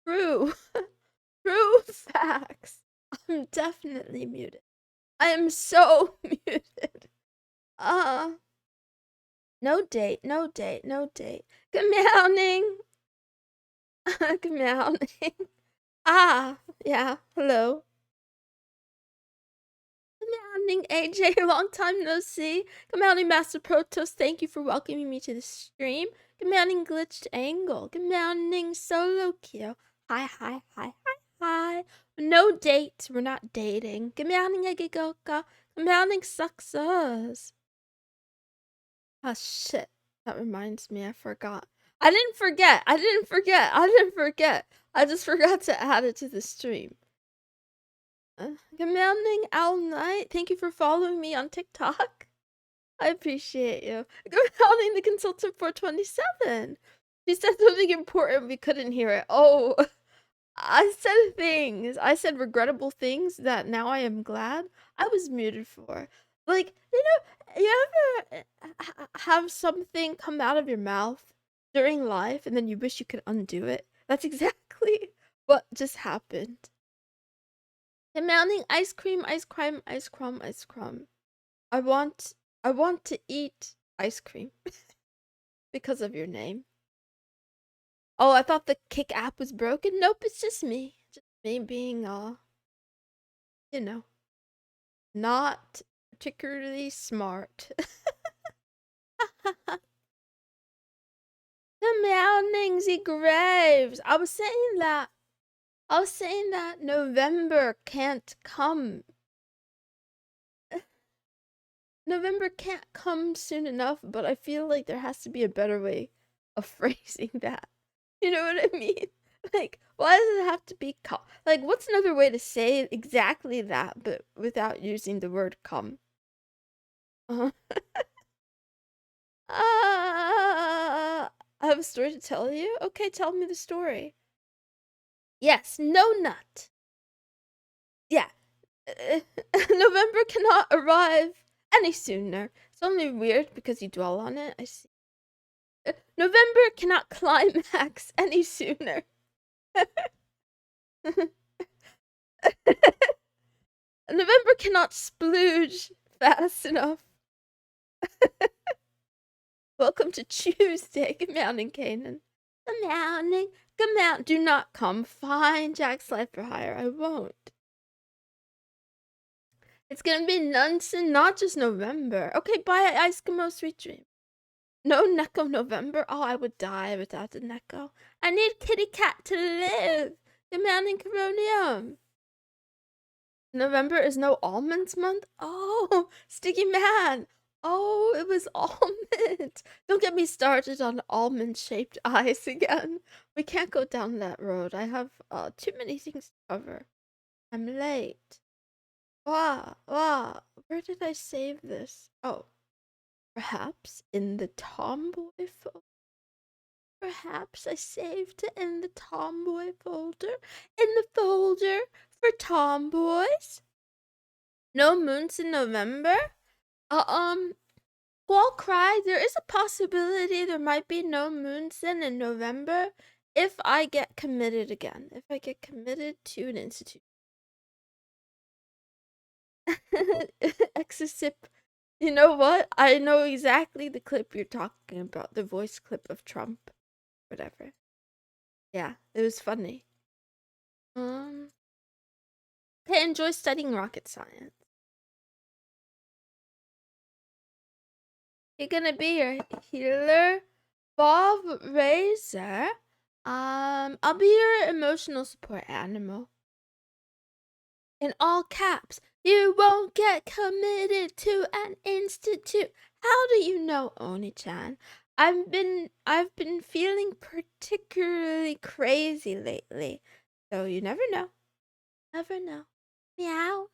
True. True facts. I'm definitely muted. I am so muted. No date, no date, no date. Good morning. Good morning. Yeah, hello. Good morning, AJ. Long time no see. Good morning, Master Protos. Thank you for welcoming me to the stream. Good morning, Glitched Angle. Good morning, Solo Kyo. Hi. No date. We're not dating. Good morning, Egigoka. Good morning, Success. Oh, shit. That reminds me, I forgot. I didn't forget. I just forgot to add it to the stream. Good morning, Owl Knight. Thank you for following me on TikTok. I appreciate you. Good morning, the consultant 427. She said something important. We couldn't hear it. Oh, I said things. I said regrettable things that now I am glad I was muted for. Like, you ever have something come out of your mouth during life and then you wish you could undo it? That's exactly what just happened. Demanding ice cream. I want to eat ice cream because of your name. Oh, I thought the Kick app was broken. Nope, it's just me. Just me being you know, not particularly smart. The Meowningsy Graves. I was saying that November can't come. November can't come soon enough, but I feel like there has to be a better way of phrasing that. You know what I mean? Like, why does it have to be come? Like, what's another way to say exactly that, but without using the word come? Uh, I have a story to tell you? Okay, tell me the story. Yes, no nut. Yeah. November cannot arrive any sooner. It's only weird because you dwell on it. I see. November cannot climax any sooner. November cannot splooge fast enough. Welcome to Tuesday. Good morning, Kanan. Good morning. Good morning. Do not come. Fine, Jack's Life for Hire. I won't. It's gonna be Moonson, not just November. Okay, bye, Eskimo. Sweet dream. No Neko November? Oh, I would die without the Neko. I need kitty cat to live. Good morning, Coronium. November is no almonds month? Oh, Sticky Man. Oh, it was almond. Don't get me started on almond-shaped eyes again. We can't go down that road. I have too many things to cover. I'm late. Wah. Where did I save this? Oh, perhaps in the tomboy folder. Perhaps I saved it in the tomboy folder. In the folder for tomboys. No moons in November? Squall Cry, there is a possibility there might be no Moonson in November if I get committed again. If I get committed to an institute. Exisip. You know what? I know exactly the clip you're talking about. The voice clip of Trump. Whatever. Yeah, it was funny. Okay, enjoy studying rocket science. You're gonna be your healer, Bob Razor. I'll be your emotional support animal. In all caps, you won't get committed to an institute. How do you know, Oni-chan? I've been feeling particularly crazy lately. So you never know. Never know. Meow.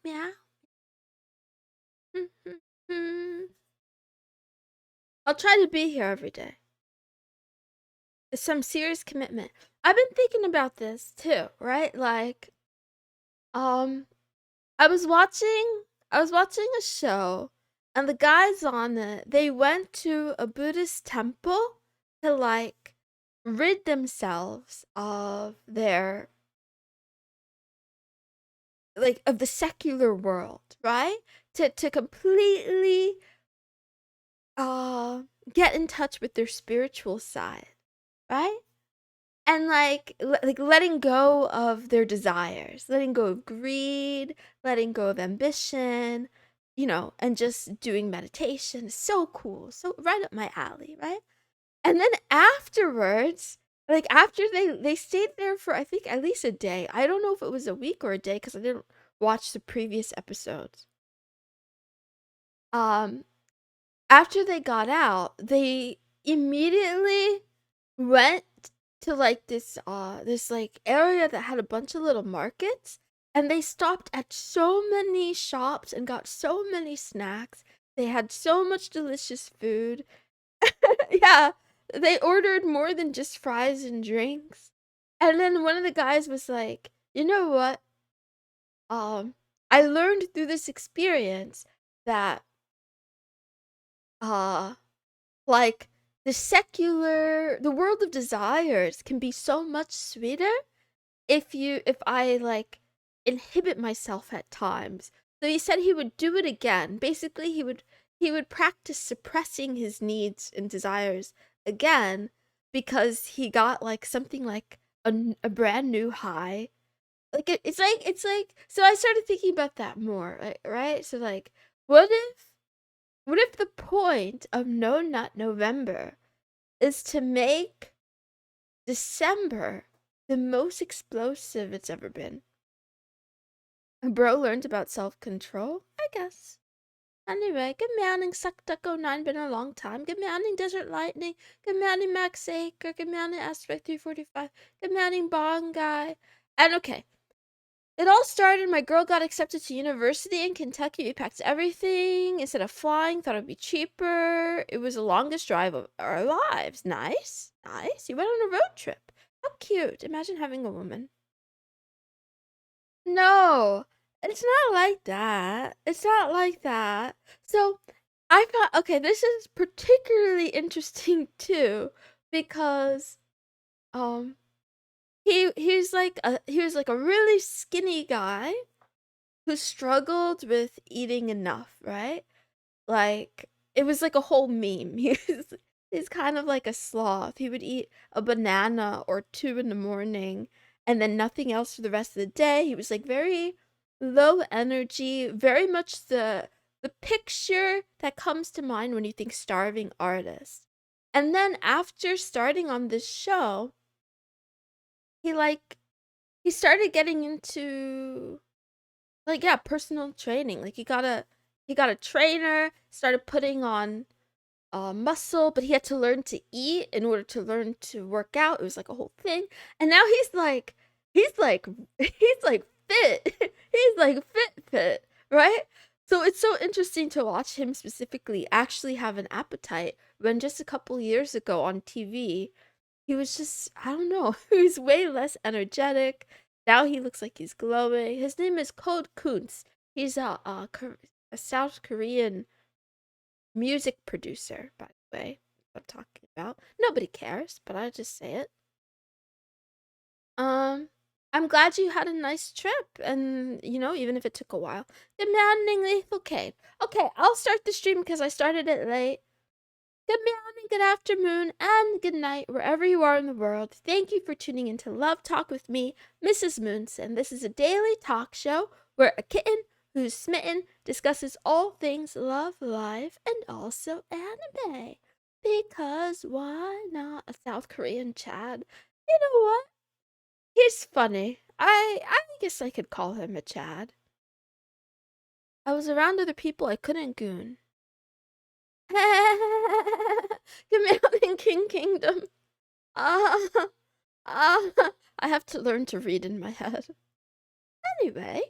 I'll try to be here every day. It's some serious commitment. I've been thinking about this too, right? Like, I was watching a show, and the guys on it, they went to a Buddhist temple to like rid themselves of their, like, of the secular world, right? To completely uh get in touch with their spiritual side, right? And like like letting go of their desires, letting go of greed, letting go of ambition, and just doing meditation is so cool. So right up my alley, right? And then afterwards, like after they stayed there for I think at least a day. I don't know if it was a week or a day because I didn't watch the previous episodes. Um After they got out, they immediately went to like this like area that had a bunch of little markets, and they stopped at so many shops and got so many snacks. They had so much delicious food. Yeah, they ordered more than just fries and drinks. And then one of the guys was like, "You know what? I learned through this experience that uh like the world of desires can be so much sweeter if I like inhibit myself at times." So he said he would do it again. Basically, he would practice suppressing his needs and desires again because he got like something like a brand new high. Like it's like so I started thinking about that more, right? So like what if what if the point of No Nut November is to make December the most explosive it's ever been? Bro learned about self-control, I guess. Anyway, good morning, SuckDuck09, been a long time. Good morning, Desert Lightning. Good morning, Max Acre. Good morning, Aspect 345. Good morning, Bong Guy. And okay, it all started, my girl got accepted to university in Kentucky. We packed everything. Instead of flying, thought it'd be cheaper. It was the longest drive of our lives. Nice. Nice. You went on a road trip. How cute. Imagine having a woman. No, it's not like that. It's not like that. So I thought, okay, this is particularly interesting too, because um he was like a really skinny guy who struggled with eating enough, right? Like it was like a whole meme. He's kind of like a sloth. He would eat a banana or two in the morning and then nothing else for the rest of the day. He was like very low energy, very much the picture that comes to mind when you think starving artist. And then after starting on this show, he like he started getting into like yeah, personal training. Like he got a trainer, started putting on muscle, but he had to learn to eat in order to learn to work out. It was like a whole thing. And now he's like he's like fit. He's like fit, right? So it's so interesting to watch him specifically actually have an appetite when just a couple years ago on TV he was just, I don't know, he was way less energetic. Now he looks like he's glowing. His name is Code Kuntz. He's a South Korean music producer, by the way. I'm talking about. Nobody cares, but I just say it. Um, I'm glad you had a nice trip, and even if it took a while. Demanding lethal cape. Okay, I'll start the stream because I started it late. Good morning, good afternoon, and good night, wherever you are in the world. Thank you for tuning in to Love Talk with me, Mrs. Moonson. This is a daily talk show where a kitten who's smitten discusses all things love, life, and also anime. Because why not a South Korean Chad? You know what? He's funny. I guess I could call him a Chad. I was around other people I couldn't goon. Commanding King Kingdom. Ah, I have to learn to read in my head. Anyway,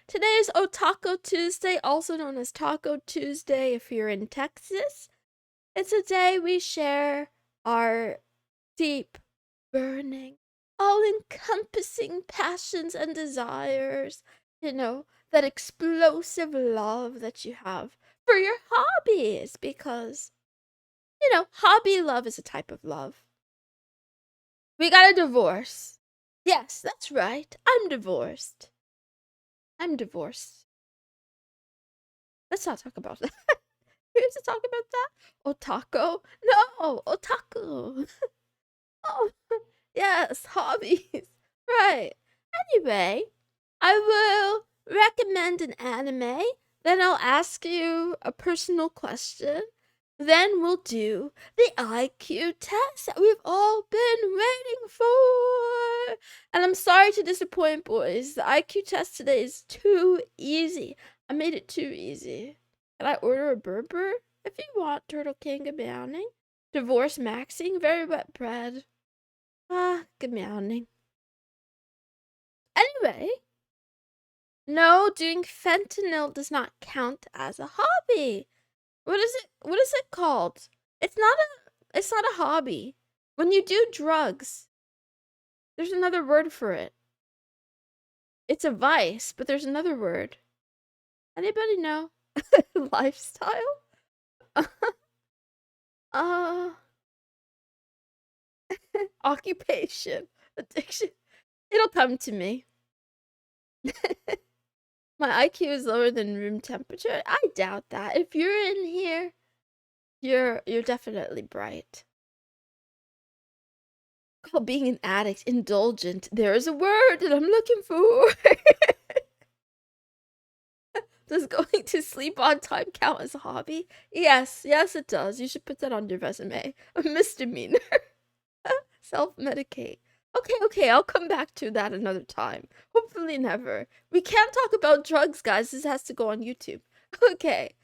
today is Otaco Tuesday, also known as Taco Tuesday if you're in Texas. It's a day we share our deep, burning, all encompassing passions and desires. That explosive love that you have for your hobbies because hobby love is a type of love. We got a divorce. Yes, that's right. I'm divorced. I'm divorced. Let's not talk about that. We have to talk about that? Otaku? No, otaku. Oh, yes, hobbies. Right. Anyway, I will recommend an anime, then I'll ask you a personal question, then we'll do the IQ test that we've all been waiting for. And I'm sorry to disappoint, boys. The IQ test today is too easy. I made it too easy. Can I order a burger? If you want, Turtle King, good meowing. Divorce maxing, very wet bread. Ah, good meowing. Anyway, no, doing fentanyl does not count as a hobby. What is it? What is it called? It's not a hobby. When you do drugs, there's another word for it. It's a vice, but there's another word. Anybody know? Lifestyle? uh occupation, addiction. It'll come to me. My IQ is lower than room temperature. I doubt that. If you're in here, you're definitely bright. Called being an addict, indulgent. There is a word that I'm looking for. Does going to sleep on time count as a hobby? Yes, yes it does. You should put that on your resume. A misdemeanor. Self-medicate. Okay, I'll come back to that another time. Hopefully never. We can't talk about drugs, guys. This has to go on YouTube. Okay.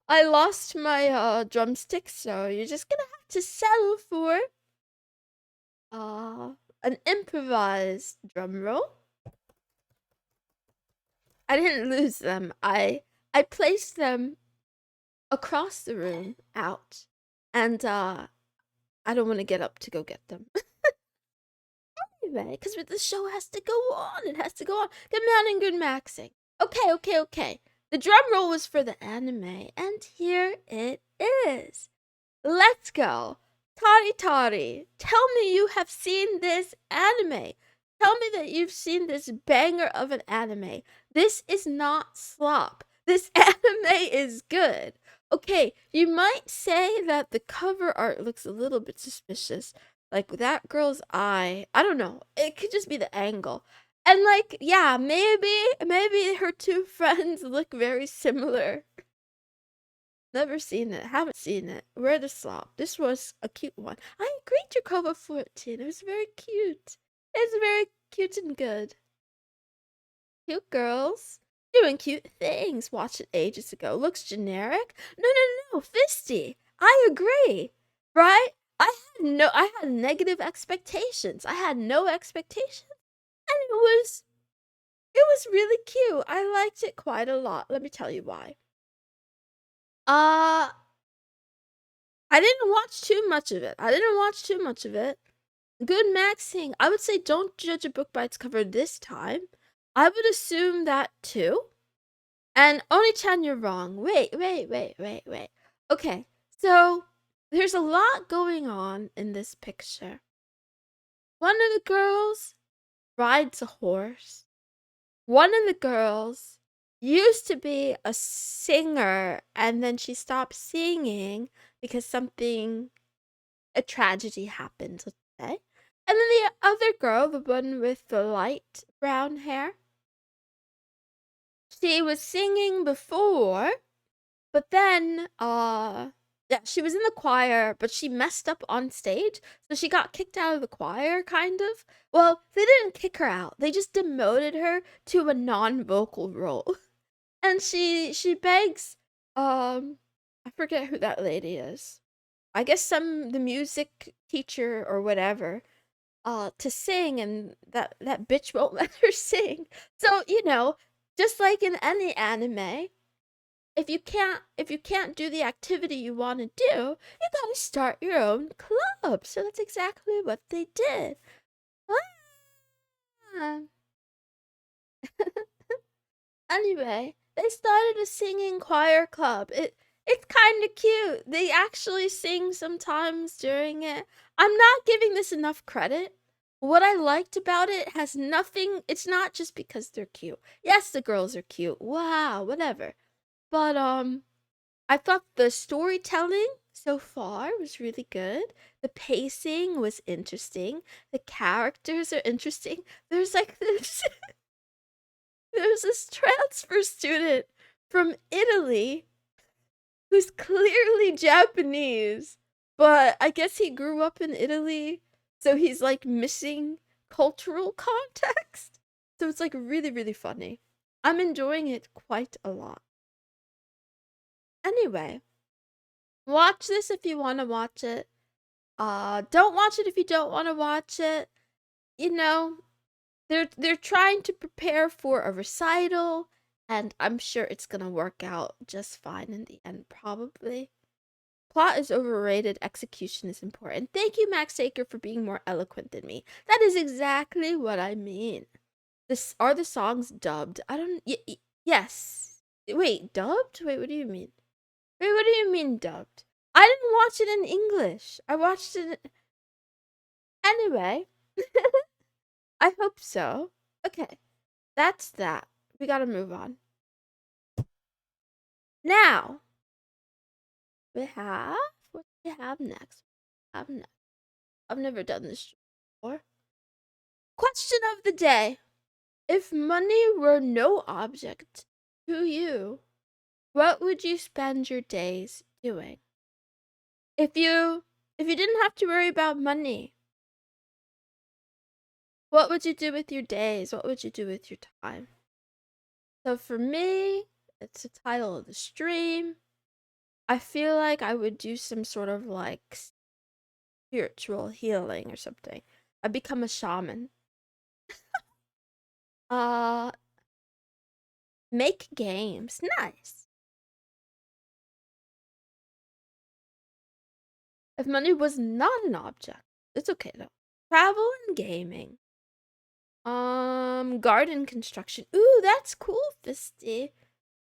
I lost my drumsticks, so you're just gonna have to settle for an improvised drum roll. I didn't lose them. I placed them across the room out. And I don't want to get up to go get them. Anyway, because the show has to go on. It has to go on. Good mounting, good maxing. Okay. The drum roll was for the anime, and here it is. Let's go. Tari, tell me you have seen this anime. Tell me that you've seen this banger of an anime. This is not slop. This anime is good. Okay, you might say that the cover art looks a little bit suspicious. Like that girl's eye. I don't know. It could just be the angle. And like, yeah, maybe her two friends look very similar. Never seen it. Haven't seen it. Where the slop. This was a cute one. I agreed to cover 14. It was very cute. It's very cute and good. Cute girls doing cute things. Watched it ages ago. Looks generic. No. Fisty. I agree. Right? I had negative expectations. I had no expectations. And it was really cute. I liked it quite a lot. Let me tell you why. I didn't watch too much of it. Good maxing. I would say don't judge a book by its cover this time. I would assume that too. And Oni-chan, you're wrong. Wait. Okay, so there's a lot going on in this picture. One of the girls rides a horse. One of the girls used to be a singer, and then she stopped singing because a tragedy happened, let's say. And then the other girl, the one with the light brown hair, she was singing before, but then yeah, she was in the choir, but she messed up on stage, so she got kicked out of the choir, kind of. Well, they didn't kick her out. They just demoted her to a non-vocal role. And she begs I forget who that lady is. I guess the music teacher or whatever to sing, and that bitch won't let her sing. So, just like in any anime, if you can't do the activity you want to do, you gotta start your own club. So that's exactly what they did. Ah. Anyway, they started a singing choir club. It It's kind of cute. They actually sing sometimes during it. I'm not giving this enough credit. What I liked about it has nothing, it's not just because they're cute. Yes, the girls are cute. Wow, whatever. But I thought the storytelling so far was really good. The pacing was interesting. The characters are interesting. There's like this there's this transfer student from Italy who's clearly Japanese, but I guess he grew up in Italy, so he's like missing cultural context. So it's like really, really funny. I'm enjoying it quite a lot. Anyway, watch this if you want to watch it. Don't watch it if you don't want to watch it. You know, they're trying to prepare for a recital, and I'm sure it's gonna work out just fine in the end, probably. Plot is overrated, execution is important. Thank you, Max Saker, for being more eloquent than me. That is exactly what I mean. This are the songs dubbed. I don't. Yes. Wait, dubbed? Wait, what do you mean? Wait, what do you mean dubbed? I didn't watch it in English. I watched it anyway. I hope so. Okay, that's that. We gotta move on. Now we have what do we have next? Have next. I've never done this before. Question of the day. If money were no object to you, what would you spend your days doing? If you didn't have to worry about money, what would you do with your days? What would you do with your time? So for me, it's the title of the stream. I feel like I would do some sort of like spiritual healing or something. I'd become a shaman. Uh Make games. Nice. If money was not an object, it's okay though. Travel and gaming. Garden construction. Ooh, that's cool, Fisty.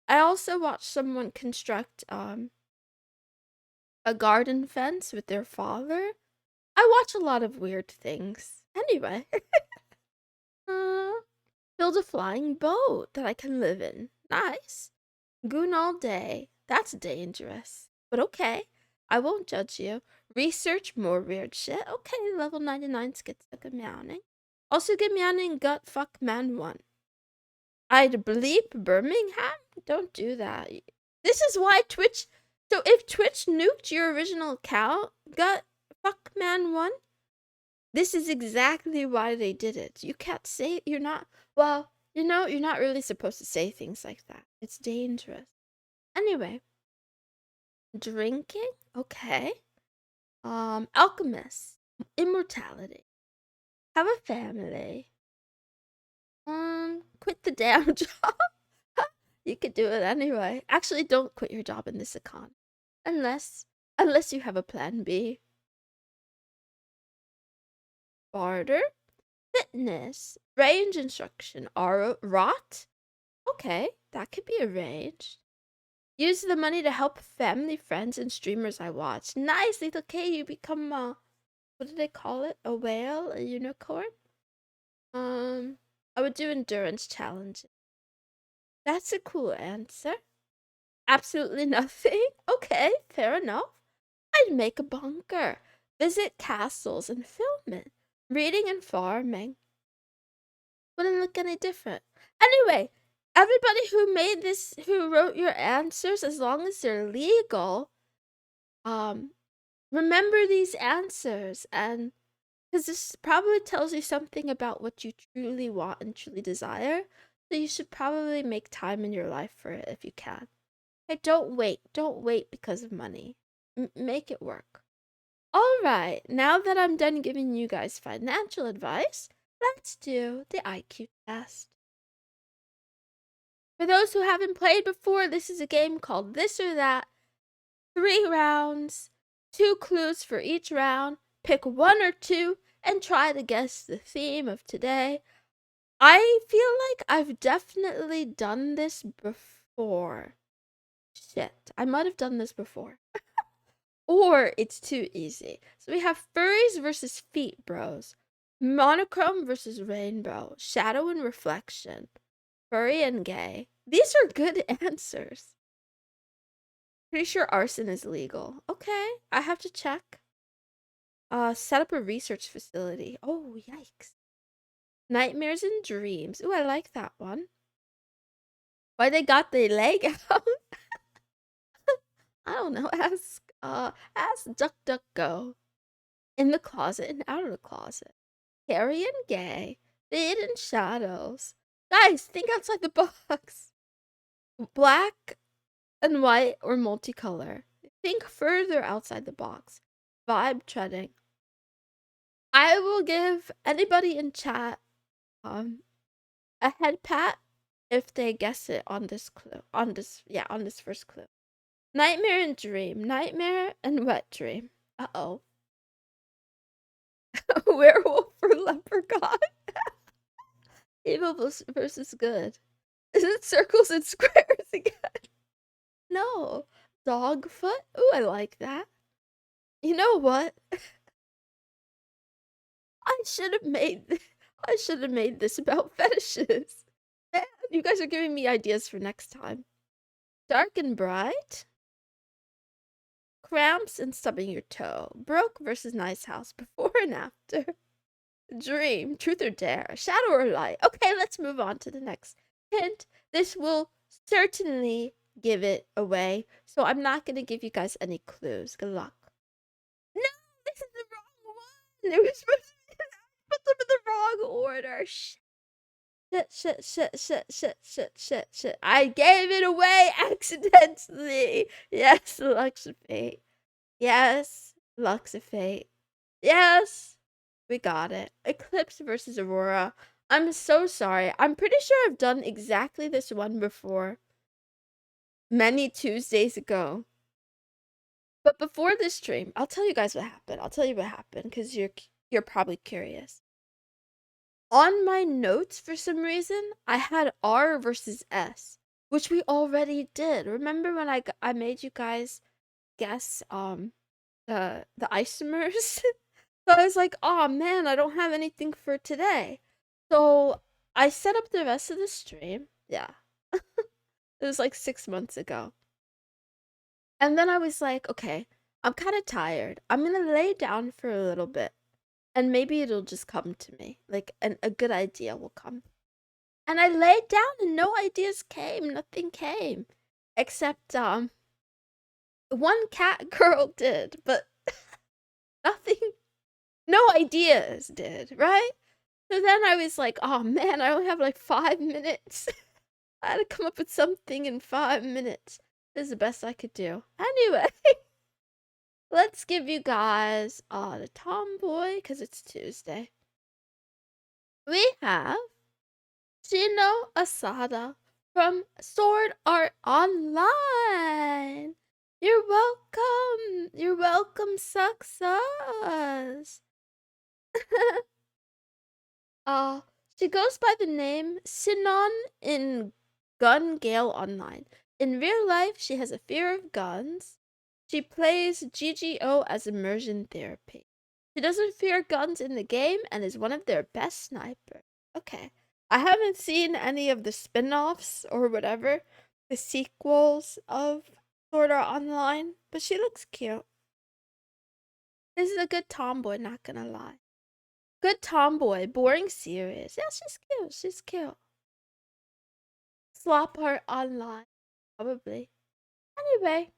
I also watched someone construct a garden fence with their father. I watch a lot of weird things. Anyway, uh, build a flying boat that I can live in. Nice. Goon all day. That's dangerous. But okay. I won't judge you. Research more weird shit. Okay, level 99 schizo meowing. Also get meowing gut fuck man 1. I'd bleep Birmingham? Don't do that. This is why Twitch. So if Twitch nuked your original account, gut fuck man 1, this is exactly why they did it. You can't say you're not. Well, you're not really supposed to say things like that. It's dangerous. Anyway, drinking? Okay. Alchemist. Immortality. Have a family. Quit the damn job. You could do it anyway. Actually, don't quit your job in this econ. Unless you have a plan B. Barter. Fitness. Range instruction. Rot? Okay, that could be arranged. Use the money to help family, friends, and streamers I watch. Nice, little K, you become what do they call it? A whale? A unicorn? I would do endurance challenges. That's a cool answer. Absolutely nothing? Okay, fair enough. I'd make a bunker. Visit castles and film it. Reading and farming. Wouldn't look any different. Anyway, everybody who wrote your answers, as long as they're legal, remember these answers, and because this probably tells you something about what you truly want and truly desire, so you should probably make time in your life for it if you can. Hey, don't wait because of money. Make it work. All right, now that I'm done giving you guys financial advice, let's do the IQ test. For those who haven't played before, this is a game called This or That. 3 rounds, 2 clues for each round. Pick 1 or 2 and try to guess the theme of today. I feel like I've definitely done this before. Shit, I might have done this before. Or it's too easy. So we have furries versus feet bros, monochrome versus rainbow, shadow and reflection, furry and gay. These are good answers. Pretty sure arson is legal. Okay, I have to check. Set up a research facility. Oh, yikes. Nightmares and dreams. Ooh, I like that one. Why they got the leg out? I don't know. Ask Duck Duck Go. In the closet and out of the closet. Carrie and gay. The hidden shadows. Guys, think outside the box. Black and white or multicolor. Think further outside the box. Vibe treading. I will give anybody in chat a head pat if they guess it on this clue. On this first clue. Nightmare and dream. Nightmare and wet dream. Uh-oh. Werewolf or leprechaun? Evil versus good. Is it circles and squares again? No. Dogfoot? Ooh, I like that. You know what? I should have made this about fetishes. Man, you guys are giving me ideas for next time. Dark and bright? Cramps and stubbing your toe. Broke versus nice house. Before and after. Dream. Truth or dare. Shadow or light. Okay, let's move on to the next hint. This will certainly give it away. So I'm not going to give you guys any clues. Good luck. No, this is the wrong one. It was supposed to be put them in the wrong order. Shit. I gave it away accidentally. Yes, Lux of Fate. Yes, Lux of Fate. Yes, we got it. Eclipse versus Aurora. I'm so sorry. I'm pretty sure I've done exactly this one before. Many Tuesdays ago. But before this stream, I'll tell you guys what happened. I'll tell you what happened because you're probably curious. On my notes, for some reason, I had R versus S, which we already did. Remember when I made you guys guess the isomers? So I was like, oh man, I don't have anything for today. So I set up the rest of the stream. Yeah. It was like 6 months ago. And then I was like, okay, I'm kind of tired. I'm going to lay down for a little bit. And maybe it'll just come to me. Like a good idea will come. And I laid down and no ideas came. Nothing came. Except one cat girl did, but nothing, no ideas did, right? So then I was like, oh man, I only have like 5 minutes. I had to come up with something in 5 minutes. This is the best I could do. Anyway, let's give you guys the tomboy, because it's Tuesday. We have Shino Asada from Sword Art Online. You're welcome. You're welcome, success. She goes by the name Sinon in Gun Gale Online. In real life, she has a fear of guns. She plays GGO as immersion therapy. She doesn't fear guns in the game and is one of their best snipers. Okay. I haven't seen any of the spin-offs or whatever, the sequels of Sword Art Online, but she looks cute. This is a good tomboy, not gonna lie. Good tomboy, boring serious. Yeah, she's cute. She's cute. Swap her online. Probably. Anyway.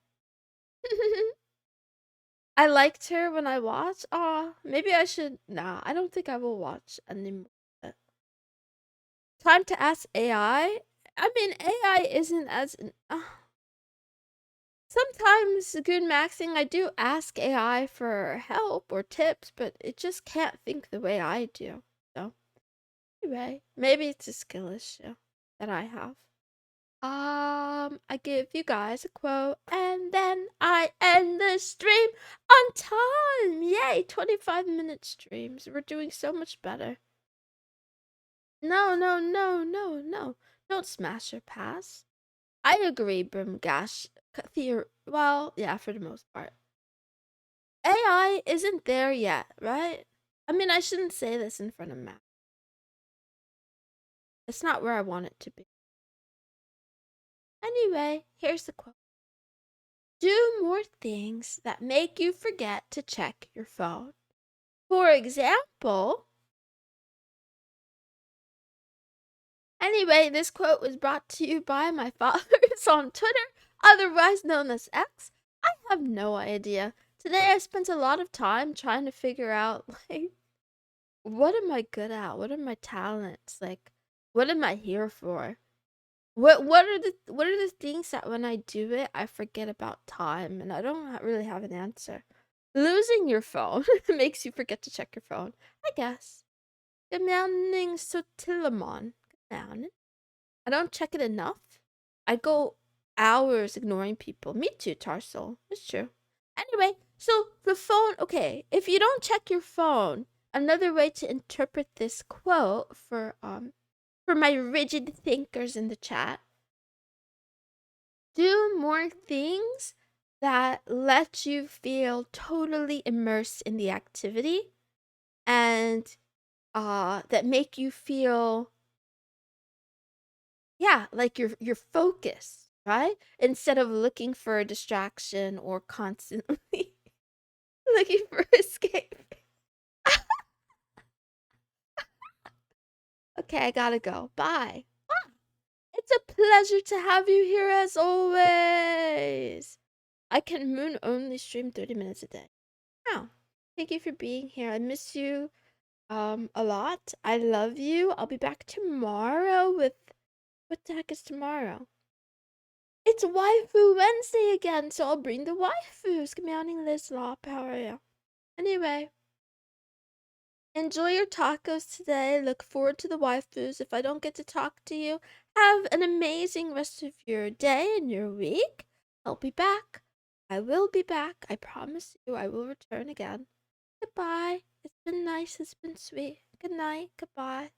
I liked her when I watched. Aw, maybe I should. Nah, I don't think I will watch anymore. Time to ask AI. I mean, AI isn't as. Sometimes, good maxing, I do ask AI for help or tips, but it just can't think the way I do. So, anyway, maybe it's a skill issue that I have. I give you guys a quote and then I end the stream on time. Yay, 25-minute streams. We're doing so much better. No. Don't smash or pass. I agree, Brimgash. Well, yeah, for the most part. AI isn't there yet, right? I mean, I shouldn't say this in front of Matt. It's not where I want it to be. Anyway, here's the quote. Do more things that make you forget to check your phone. For example, anyway, this quote was brought to you by my followers on Twitter, otherwise known as X. I have no idea. Today I spent a lot of time trying to figure out, like, what am I good at? What are my talents? Like, what am I here for? What are the things that when I do it, I forget about time and I don't really have an answer. Losing your phone makes you forget to check your phone, I guess. Good morning, Sotilamon. Good morning. I don't check it enough. I go hours ignoring people. Me too, Tarsal. It's true. Anyway, so the phone, okay, if you don't check your phone, another way to interpret this quote for my rigid thinkers in the chat, do more things that let you feel totally immersed in the activity and that make you feel, yeah, like you're focused, right? Instead of looking for a distraction or constantly looking for escape. Okay, I gotta go. Bye. It's a pleasure to have you here as always. I can moon only stream 30 minutes a day. Wow. Thank you for being here. I miss you a lot. I love you. I'll be back tomorrow with what the heck is tomorrow? It's Waifu Wednesday again, so I'll bring the waifus. Good morning, Liz Lop. How are you? Anyway, enjoy your tacos today. Look forward to the waifus. If I don't get to talk to you, have an amazing rest of your day and your week. I'll be back. I will be back. I promise you I will return again. Goodbye. It's been nice. It's been sweet. Good night. Goodbye.